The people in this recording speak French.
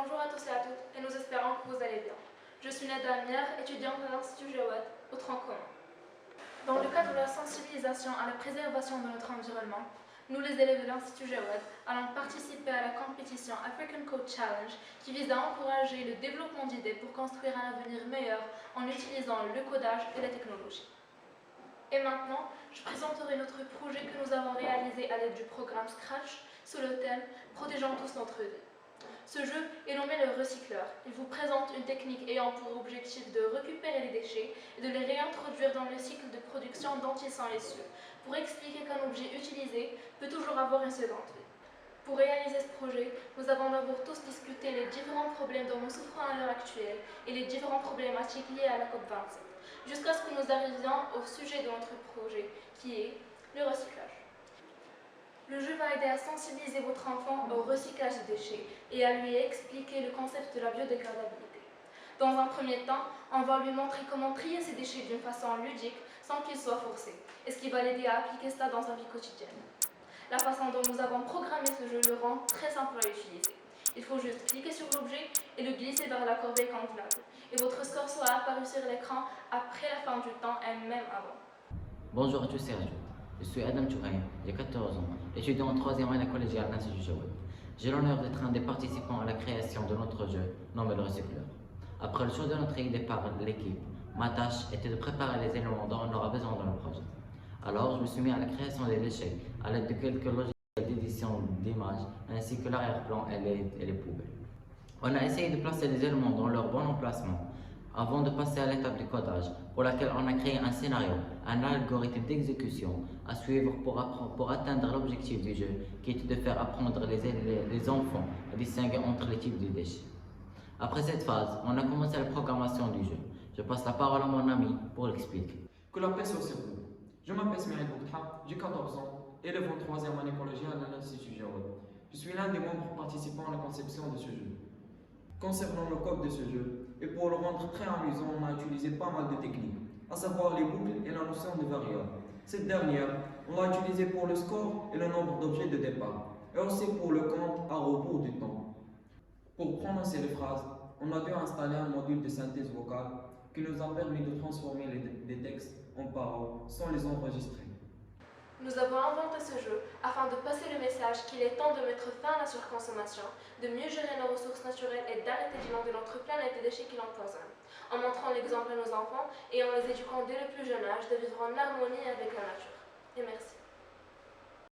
Bonjour à tous et à toutes, et nous espérons que vous allez bien. Je suis Nada Amir, étudiante à l'Institut Jawad, au tronc commun. Dans le cadre de la sensibilisation à la préservation de notre environnement, nous, les élèves de l'Institut Jawad, allons participer à la compétition African Code Challenge qui vise à encourager le développement d'idées pour construire un avenir meilleur en utilisant le codage et la technologie. Et maintenant, je présenterai notre projet que nous avons réalisé à l'aide du programme Scratch sous le thème « Protégeons tous notre vie ». Ce jeu est nommé le recycleur. Il vous présente une technique ayant pour objectif de récupérer les déchets et de les réintroduire dans le cycle de production dont ils sont issus, pour expliquer qu'un objet utilisé peut toujours avoir une seconde vie. Pour réaliser ce projet, nous avons d'abord tous discuté les différents problèmes dont nous souffrons à l'heure actuelle et les différentes problématiques liées à la COP27, jusqu'à ce que nous arrivions au sujet de notre projet, qui est le recyclage. Le jeu va aider à sensibiliser votre enfant au recyclage des déchets et à lui expliquer le concept de la biodégradabilité. Dans un premier temps, on va lui montrer comment trier ces déchets d'une façon ludique sans qu'il soit forcé, et ce qui va l'aider à appliquer cela dans sa vie quotidienne. La façon dont nous avons programmé ce jeu le rend très simple à utiliser. Il faut juste cliquer sur l'objet et le glisser vers la corbeille gonflable, et votre score sera apparu sur l'écran après la fin du temps et même avant. Bonjour à tous et à toutes. Je suis Adam Touraï, j'ai 14 ans, étudiant en 3e année collégiale à l'Institut Jawad. J'ai l'honneur d'être un des participants à la création de notre jeu nommé le recycleur. Après le choix de notre idée par l'équipe, ma tâche était de préparer les éléments dont on aura besoin dans le projet. Alors je me suis mis à la création des déchets à l'aide de quelques logiciels d'édition d'images ainsi que l'arrière-plan et les poubelles. On a essayé de placer les éléments dans leur bon emplacement avant de passer à l'étape du codage, pour laquelle on a créé un scénario, un algorithme d'exécution à suivre pour atteindre l'objectif du jeu, qui était de faire apprendre les enfants à distinguer entre les types de déchets. Après cette phase, on a commencé la programmation du jeu. Je passe la parole à mon ami pour l'expliquer. Que la paix soit sur vous. Je m'appelle Smirek Boukha, j'ai 14 ans, élève en 3e année collégiale à l'Institut Jawad. Je suis l'un des membres participants à la conception de ce jeu. Concernant le code de ce jeu, et pour le rendre très amusant, on a utilisé pas mal de techniques, à savoir les boucles et la notion de variable. Cette dernière, on l'a utilisée pour le score et le nombre d'objets de départ, et aussi pour le compte à rebours du temps. Pour prononcer les phrases, on a dû installer un module de synthèse vocale qui nous a permis de transformer les textes en paroles sans les enregistrer. Nous avons inventé ce jeu afin de passer le message qu'il est temps de mettre fin à la surconsommation, de mieux gérer nos ressources naturelles et d'arrêter d'inonder notre planète des déchets qui l'empoisonnent, en montrant l'exemple à nos enfants et en les éduquant dès le plus jeune âge de vivre en harmonie avec la nature. Et merci.